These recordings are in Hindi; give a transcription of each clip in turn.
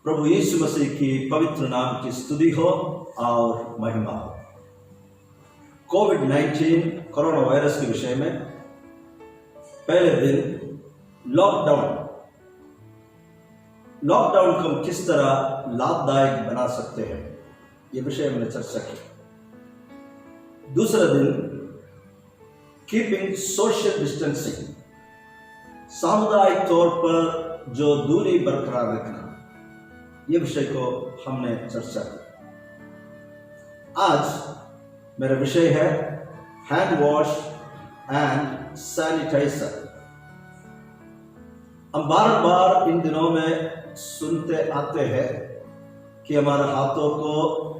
प्रभु यीशु मसीह की पवित्र नाम की स्तुति हो और महिमा हो। कोविड-19 कोरोना वायरस के विषय में पहले दिन लॉकडाउन को हम किस तरह लाभदायक बना सकते हैं, ये विषय हमने चर्चा की। दूसरा दिन कीपिंग सोशल डिस्टेंसिंग, सामुदायिक तौर पर जो दूरी बरकरार रखना, ये विषय को हमने चर्चा की। आज मेरा विषय है हैंड वॉश एंड सैनिटाइजर। हम बार इन दिनों में सुनते आते हैं कि हमारे हाथों को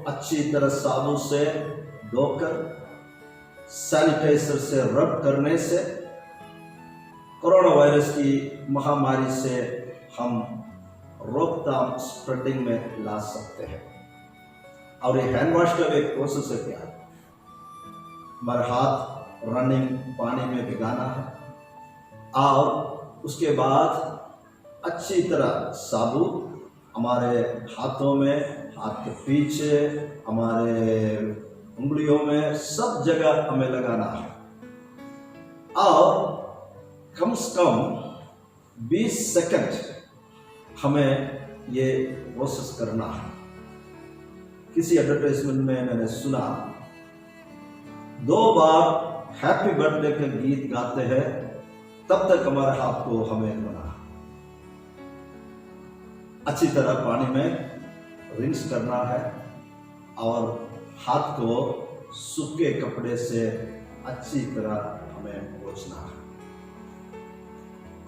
अच्छी तरह साबुन से धोकर सैनिटाइजर से रब करने से कोरोना वायरस की महामारी से हम रोकथाम स्प्रेडिंग में ला सकते हैं। और ये हैंड वॉश का एक प्रोसेस है। क्या हमारे हाथ रनिंग पानी में भिगाना है और उसके बाद अच्छी तरह साबुन हमारे हाथों में, हाथ के पीछे, हमारे उंगलियों में, सब जगह हमें लगाना है और कम से कम 20 सेकंड हमें ये प्रोसेस करना है। किसी एडवर्टाइजमेंट में मैंने सुना 2 बार हैप्पी बर्थडे के गीत गाते हैं तब तक हमारे हाथ को हमें धोना है। अच्छी तरह पानी में रिंस करना है और हाथ को सूखे कपड़े से अच्छी तरह हमें पोंछना है।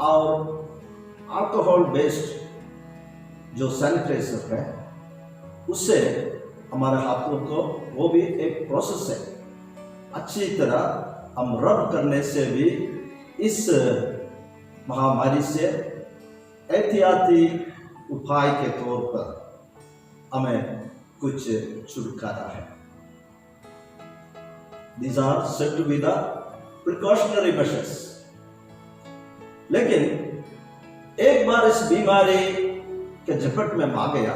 और अल्कोहल बेस्ड जो सैनिटाइजर है उससे हमारे हाथों को, वो भी एक प्रोसेस है, अच्छी तरह हम रब करने से भी इस महामारी से एहतियाती उपाय के तौर पर हमें कुछ छुटकारा है। These are said to be the precautionary measures। लेकिन एक बार इस बीमारी के झपट में आ गया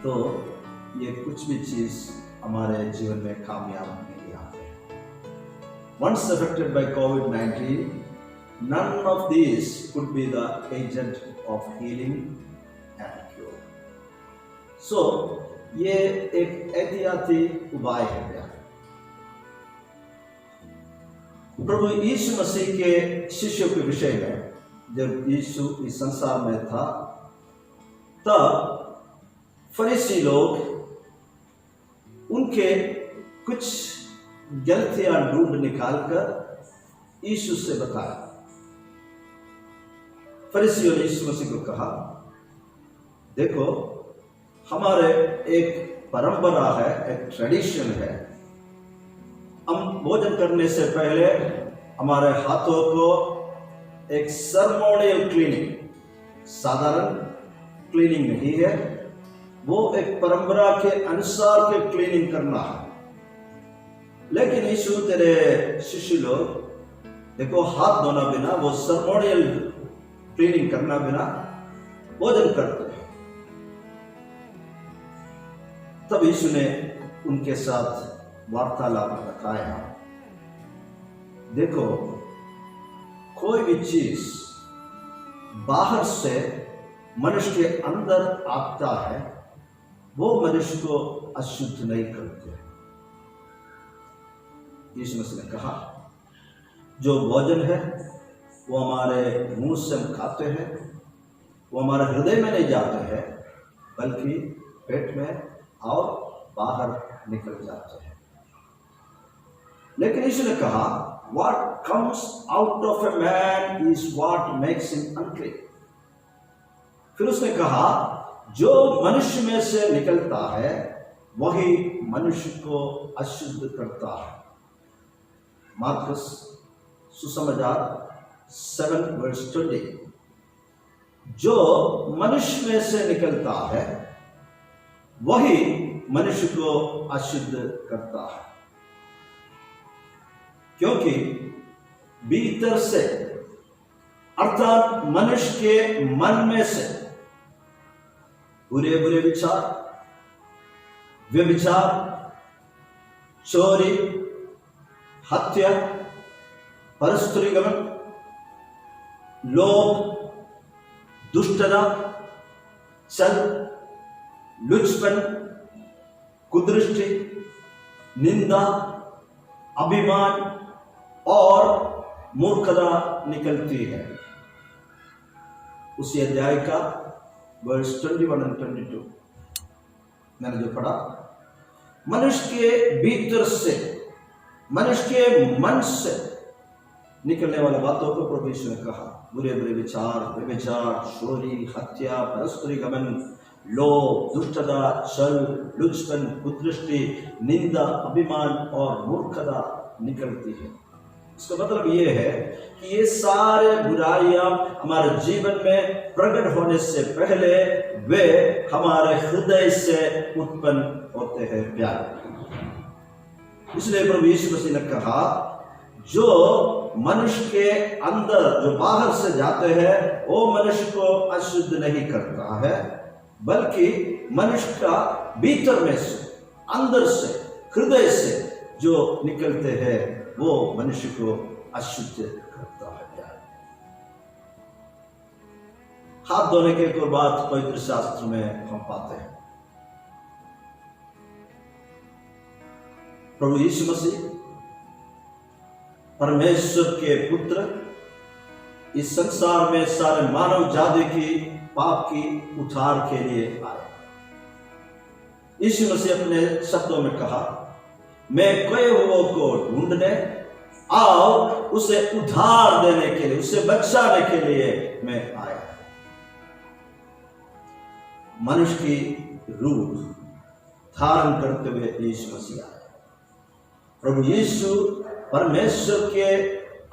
तो ये कुछ भी चीज हमारे जीवन में कामयाब नहीं आते। Once affected by COVID-19, none of these could be the agent of healing and cure। So ये एक एहतियाती उपाय है। प्रभु यीशु मसीह के शिष्यों के विषय में जब यीशु इस संसार में था तब फरीसी लोग उनके कुछ गलतियां ढूंढ निकालकर यीशु से बताया। फरीसियों ने यीशु मसीह को कहा, देखो हमारे एक परंपरा है, एक ट्रेडिशन है, हम भोजन करने से पहले हमारे हाथों को एक सर्मोनियल क्लीनिंग, साधारण क्लीनिंग नहीं है, वो एक परंपरा के अनुसार के क्लीनिंग करना है। लेकिन यीशु तेरे शिष्य लोग देखो हाथ धोना बिना, वो सर्मोनियल क्लीनिंग करना बिना भोजन करते हैं। तब यीशु ने उनके साथ वार्तालाप बताया, देखो कोई भी चीज बाहर से मनुष्य के अंदर आता है वो मनुष्य को अशुद्ध नहीं करते। यीशु मसीह ने कहा, जो भोजन है वो हमारे मुंह से हम खाते हैं, वो हमारे हृदय में नहीं जाते हैं बल्कि पेट में और बाहर निकल जाते हैं। लेकिन यीशु ने कहा, what comes out of a man is what makes him unclean। फिर उसने कहा, जो मनुष्य में से निकलता है वही मनुष्य को अशुद्ध करता है। मार्कस सुसमाचार 7:20। जो मनुष्य में से निकलता है वही मनुष्य को अशुद्ध करता है, क्योंकि भीतर से अर्थात मनुष्य के मन में से बुरे बुरे विचार, व्यभिचार, चोरी, हत्या, परस्त्री गमन, लोभ, दुष्टता, छल, लुचपन, कुदृष्टि, निंदा, अभिमान और मूर्खता निकलती है। उसी अध्याय का वर्स 21 और 22 मैंने जो पढ़ा, मनुष्य के भीतर से, मनुष्य के मन से निकलने वाली बातों को प्रभु यीशु ने कहा, बुरे बुरे विचार, व्यभिचार, चोरी, हत्या, परस्त्री गमन, लोभ, दुष्टता, छल, लुचपन, कुदृष्टि, निंदा, अभिमान और मूर्खता निकलती है। इसका मतलब ये है कि ये सारे बुराइयां हमारे जीवन में प्रकट होने से पहले वे हमारे हृदय से उत्पन्न होते हैं प्यार। इसलिए प्रभु यीशु मसीह ने कहा, जो मनुष्य के अंदर, जो बाहर से जाते हैं, वो मनुष्य को अशुद्ध नहीं करता है, बल्कि मनुष्य का भीतर में से, अंदर से, हृदय से जो निकलते हैं वो मनुष्य को अशुद्ध करता है। हाथ धोने के एक और बात पवित्र शास्त्र में हम पाते हैं। प्रभु यीशु मसीह परमेश्वर के पुत्र इस संसार में सारे मानव जाति की पाप की उद्धार के लिए आए। यीशु मसीह अपने शब्दों में कहा, मैं खोए हुओं को ढूंढने और उसे उद्धार देने के लिए, उसे बचाने के लिए मैं आया। मनुष्य की रूप धारण करते हुए यीशु मसीह आए। प्रभु यीशु परमेश्वर के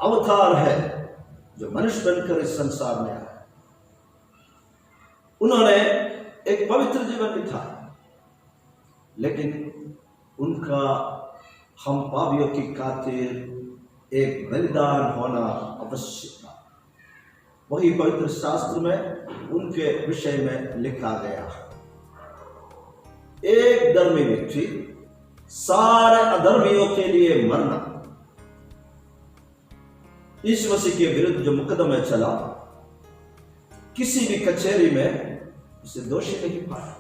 अवतार है जो मनुष्य बनकर इस संसार में आए। उन्होंने एक पवित्र जीवन बिताया, लेकिन उनका हम पापियों की खातिर एक बलिदान होना आवश्यक था। वही पवित्र शास्त्र में उनके विषय में लिखा गया है। एक धर्मी व्यक्ति सारे अधर्मियों के लिए मरना। यीशु मसीह के विरुद्ध जो मुकदमा चला, किसी भी कचहरी में उसे दोषी नहीं पाया।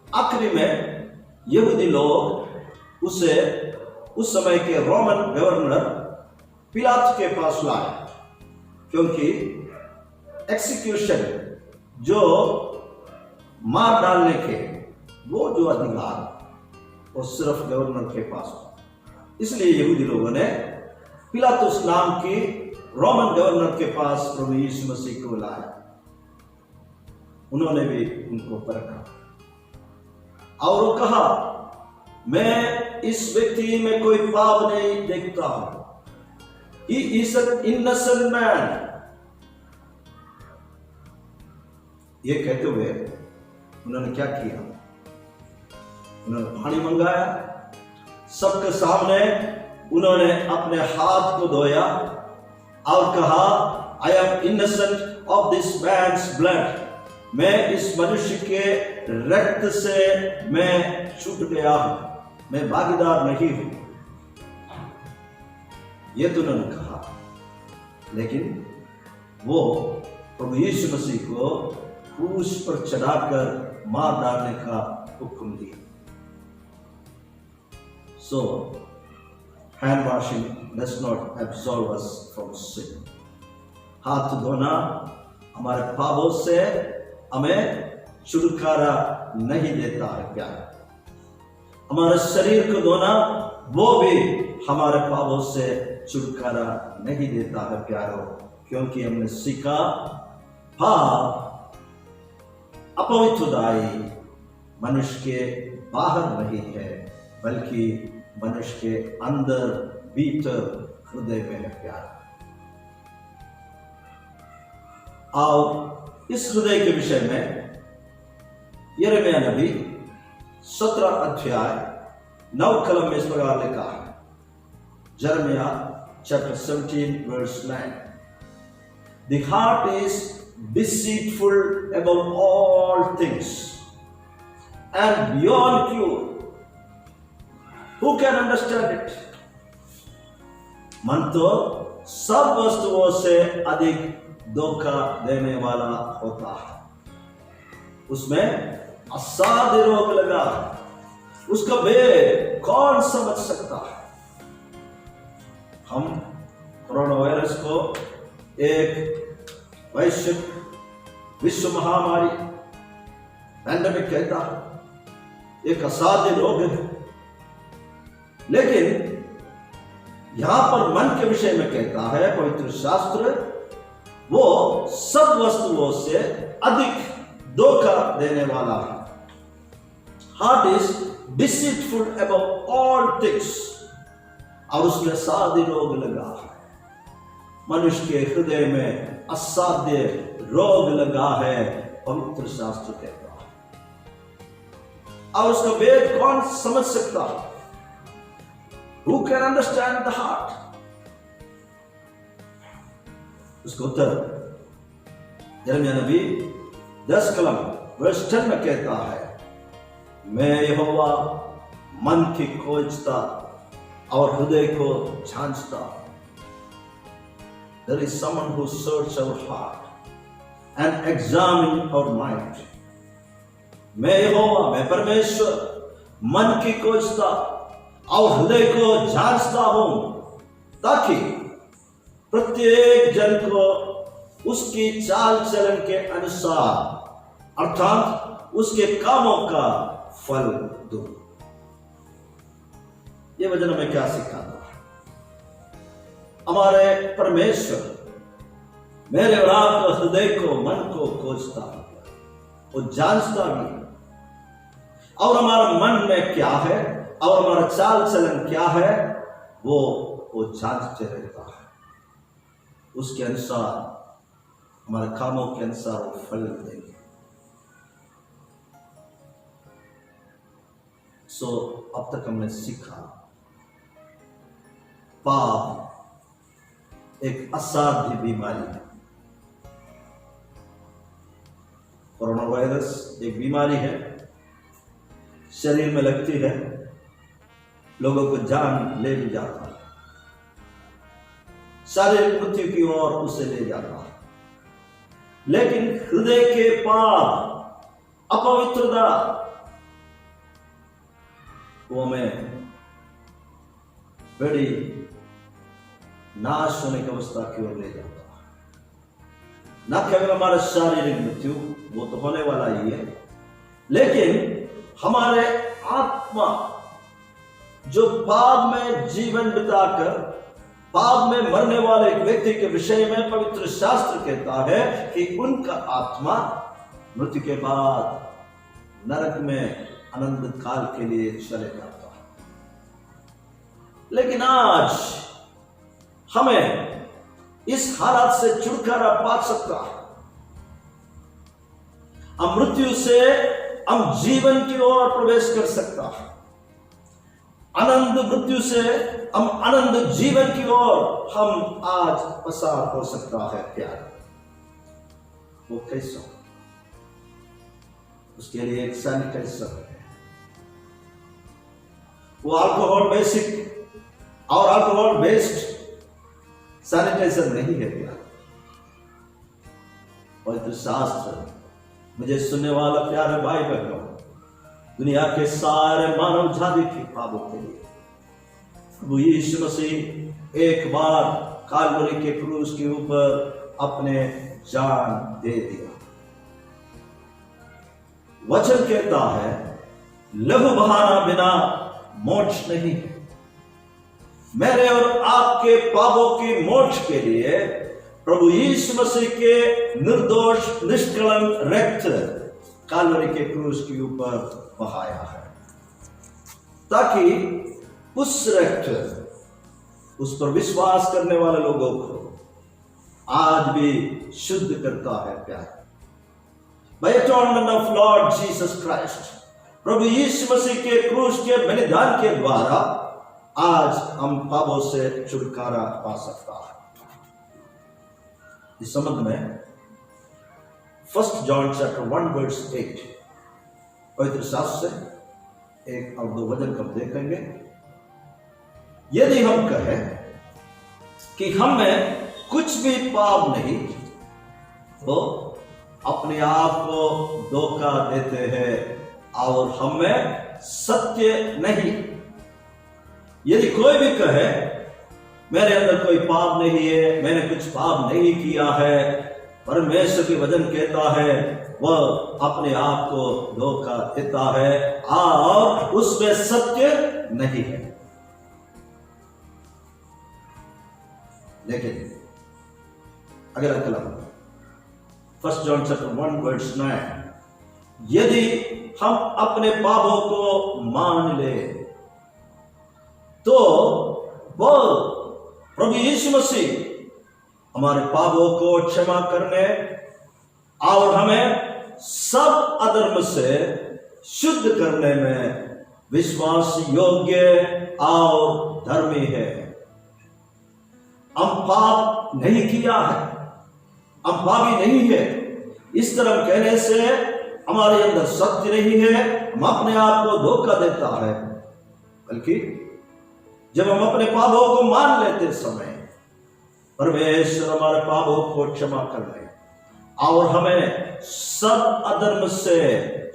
आखिरी में यहूदी लोग उसे उस समय के रोमन गवर्नर पिलातुस के पास लाए, क्योंकि एक्सिक्यूशन, जो मार डालने के वो जो अधिकार वो सिर्फ गवर्नर के पास था। इसलिए यहूदी लोगों ने पिलातुस नाम की रोमन गवर्नर के पास प्रभु यीशु मसीह को लाया। उन्होंने भी उनको परखा और वो कहा, मैं इस व्यक्ति में कोई पाप नहीं देखता हूं। He is an innocent man। ये कहते हुए उन्होंने क्या किया? उन्होंने पानी मंगाया, सबके सामने उन्होंने अपने हाथ को धोया और कहा, I am innocent of this man's blood। मैं इस मनुष्य के रक्त से मैं छूट गया हूं, मैं भागीदार नहीं हूं। यह तो उन्होंने कहा, लेकिन वो प्रभु यीशु मसीह को क्रूस पर चढ़ाकर मार डालने का हुक्म दिया। So, hand washing does not absolve us from sin। हाथ धोना हमारे पापों से हमें छुटकारा नहीं देता है प्यार। हमारे शरीर को धोना वो भी हमारे पापों से छुटकारा नहीं देता है प्यारो, क्योंकि हमने सीखा, पाप अपवित्रताई मनुष्य के बाहर नहीं है, बल्कि मनुष्य के अंदर भीतर हृदय में है प्यार। और इस हृदय के विषय में यिर्मयाह नबी 17 अध्याय 9 कलम में इस प्रकार लिखा है। यिर्मयाह chapter 17 verse 9। The heart is deceitful above all things and beyond cure. Who can understand it? मन तो सब वस्तुओं से अधिक धोखा देने वाला होता है। उसमें असाध्य रोग लगा, उसका भेद कौन समझ सकता है? हम कोरोना वायरस को एक वैश्विक विश्व महामारी पैंडेमिक कहता है, एक असाध्य रोग है। लेकिन यहां पर मन के विषय में कहता है पवित्र शास्त्र, वो सब वस्तुओं से अधिक धोखा देने वाला है। Heart is deceitful above all things, और उसमें असाध्य रोग लगा है। मनुष्य के हृदय में असाध्य रोग लगा है, पवित्र शास्त्र कहता है। और उसका भेद कौन समझ सकता है? Who can understand the heart? उसका उत्तर यिर्मयाह नबी 10 कलम वर्ष 10 में कहता है, मैं यहोवा मन की खोजता और हृदय को जांचता। There is someone who searches our heart and examines our mind. मैं यहोवा, मैं परमेश्वर मन की खोजता और हृदय को जांचता हूं, ताकि प्रत्येक जन को उसकी चाल चलन के अनुसार अर्थात उसके कामों का फल दूं। ये वचन हमें क्या सिखाता है? हमारे परमेश्वर मेरे और आपके हृदय को, मन को खोजता है, वो जांचता भी है, और हमारा मन में क्या है और हमारा चाल चलन क्या है वो जांचते रहता है। उसके अनुसार, हमारे कामों के अनुसार वो फल देंगे। अब तक हमने सीखा, पाप एक असाध्य बीमारी है। कोरोना वायरस एक बीमारी है, शरीर में लगती है, लोगों को जान ले भी जाता है, शारीरिक मृत्यु की ओर उसे ले जाता है। लेकिन हृदय के पाप, अपवित्रता, वो हमें बड़ी नाश होने की अवस्था की ओर ले जाता है। न केवल हमारा शारीरिक मृत्यु, वो तो होने वाला ही है, लेकिन हमारे आत्मा जो पाप में जीवन बिताकर पाप में मरने वाले एक व्यक्ति के विषय में पवित्र शास्त्र कहता है कि उनका आत्मा मृत्यु के बाद नरक में अनंत काल के लिए चले जाता है। लेकिन आज हमें इस हालात से छुटकारा पा सकता है। हम मृत्यु से हम जीवन की ओर प्रवेश कर सकता है। आनंद मृत्यु से हम आनंद जीवन की ओर हम आज पसार हो सकता है। प्यार वो कैसा? उसके लिए एक सैनिटाइजर है। वो अल्कोहल बेसिक और अल्कोहल बेस्ड सैनिटाइजर नहीं है प्यार। पवित्र शास्त्र, मुझे सुनने वाला प्यारे भाई बहनों, दुनिया के सारे मानव जाति के पापों के लिए प्रभु यीशु मसीह एक बार कालवरी के क्रूस के ऊपर अपने जान दे दिया। वचन कहता है, लहू बहाना बिना मोक्ष नहीं। मेरे और आपके पापों की मोक्ष के लिए प्रभु यीशु मसीह के निर्दोष निष्कलंक रक्त कालवरी के क्रूस के ऊपर बहाया है, ताकि उस रक्त उस पर विश्वास करने वाले लोगों को आज भी शुद्ध करता है। प्यार, By atonement of Lord Jesus Christ, प्रभु यीशु मसीह के क्रूस के बलिदान के द्वारा आज हम पापों से छुटकारा पा सकता है। इस संबंध में 1 John chapter 1 verse 8, पवित्र शास्त्र से 1 और 2 वचन हम देखेंगे। यदि हम कहें कि हम में कुछ भी पाप नहीं तो अपने आप को धोखा देते हैं और हम में सत्य नहीं। यदि कोई भी कहे मेरे अंदर कोई पाप नहीं है, मैंने कुछ पाप नहीं किया है, परमेश्वर के वचन कहता है वह अपने आप को धोखा देता है और उसमें सत्य नहीं है। लेकिन अगला कलम 1 John chapter 1 verse 9, यदि हम अपने पापों को मान ले तो वो प्रभु यीशु मसीह हमारे पापों को क्षमा करने और हमें सब अधर्म से शुद्ध करने में विश्वास योग्य और धर्मी है। हम पाप नहीं किया है, हम पापी नहीं है, इस तरह कहने से हमारे अंदर सत्य नहीं है, हम अपने आप को धोखा देता है। बल्कि जब हम अपने पापों को मान लेते समय परमेश्वर हमारे पापों को क्षमा कर ले और हमें सब अधर्म से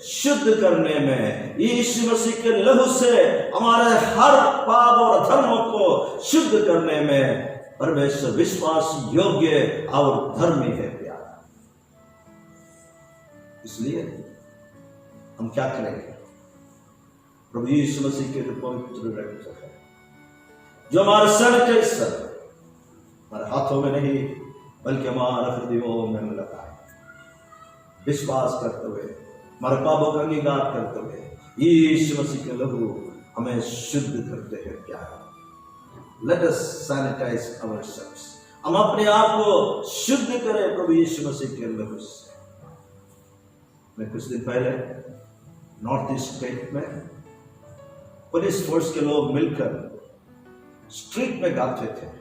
शुद्ध करने में यीशु मसीह के लहू से हमारे हर पाप और धर्म को शुद्ध करने में परमेश्वर विश्वास योग्य और धर्मी है प्यारा। इसलिए हम क्या करेंगे? प्रभु यीशु मसीह के पवित्र रक्त है जो हमारे सैनिटाइजर हमारे हाथों में नहीं बल्कि हमारे हृदयों में लगा है, विश्वास करते हुए हमारे पापों का अंगीकार करते हुए यीशु मसीह के लहू हमें शुद्ध करते हैं प्यारा। Let us sanitize ourselves, हम अपने आप को शुद्ध करें प्रभु यीशु मसीह के लहू से। मैं कुछ दिन पहले नॉर्थ ईस्ट स्टेट में पुलिस फोर्स के लोग मिलकर स्ट्रीट में गाते थे,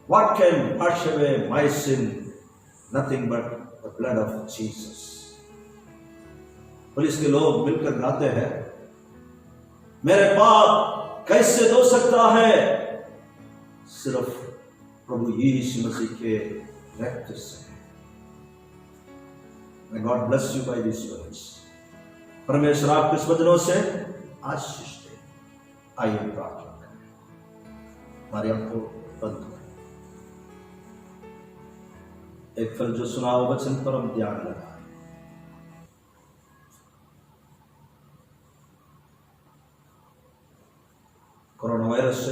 What can wash away my sin? Nothing but the blood of Jesus. Police के लोग मिलकर गाते हैं, मेरे पाप कैसे धो सकता है? सिर्फ प्रभु यीशु मसीह के रक्त से। May God bless you by these words. परमेश्वर आपको इस वचनों से आशीष दे। आइए प्रार्थना करें। हमारी आंखों बंद करें। एक फल जो सुना हुआ वचन पर हम ध्यान लगाएं। कोरोना वायरस से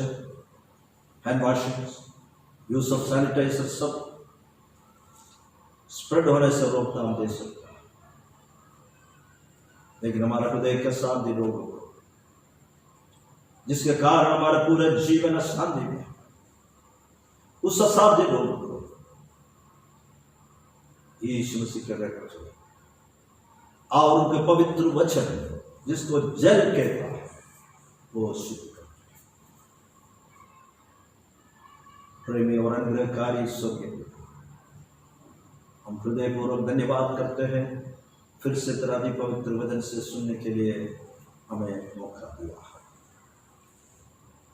hand washing, use of sanitiser सब स्प्रेड होने से रोकथाम दे सकता है, लेकिन हमारा हृदय के शांति रोग जिसके कारण हमारा पूरा जीवन अशांति में, उस असाध्य रोग को यीशु मसीह के रक्त और उनके पवित्र वचन जिसको जल कहता है वो शुद्ध कर। प्रेमी और अनुग्रहकारी ईश्वर के हम हृदयपूर्वक धन्यवाद करते हैं, फिर से तेरा भी पवित्र वचन से सुनने के लिए हमें मौका दिया है।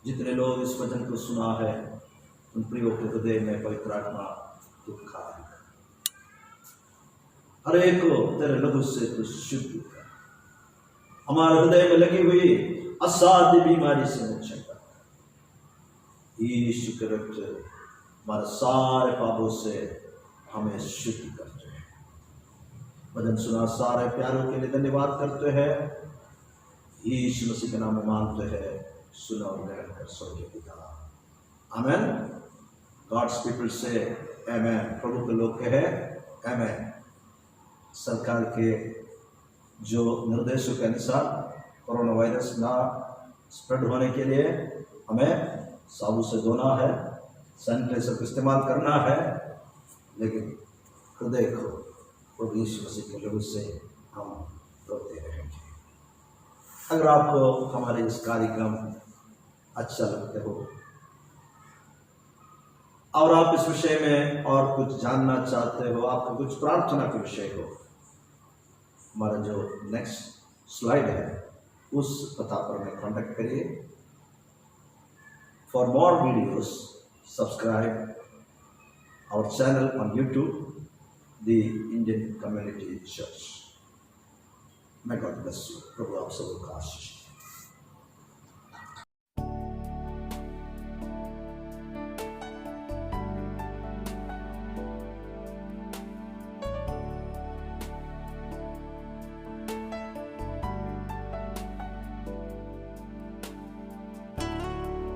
जितने लोग इस वचन को सुना है उन प्रियों के हृदय में पवित्र आत्मा दुख खा हर एक को तेरे लहू से तो शुद्ध कर, हमारे हृदय में लगी हुई असाध्य बीमारी से मुक्त कर। यीशु के रक्त हमारे सारे पापों से हमें शुद्ध करते हैं। वचन सुना सारे प्यारों के लिए धन्यवाद करते हैं। यीशु मसीह के नाम में मांगते हैं, सुना और ग्रहण कर स्वर्गीय पिता। आमेन। गॉड्स पीपल से आमेन। प्रभु के लोग कहे आमेन। सरकार के जो निर्देशों के अनुसार कोरोना वायरस ना स्प्रेड होने के लिए हमें साबुन से धोना है, सैनिटाइजर का इस्तेमाल करना है, लेकिन हृदय को प्रभु यीशु मसीह के लहू से हम धोते रहेंगे। अगर आपको हमारे इस कार्यक्रम अच्छा लगते हो, और आप इस विषय में और कुछ जानना चाहते हो, आपका कुछ प्रार्थना के विषय हो, हमारा जो नेक्स्ट स्लाइड है उस पता पर हमें कॉन्टेक्ट करिए। For more videos subscribe our channel on YouTube, the Indian community church. May God bless you. प्रभु आप सबको आशीष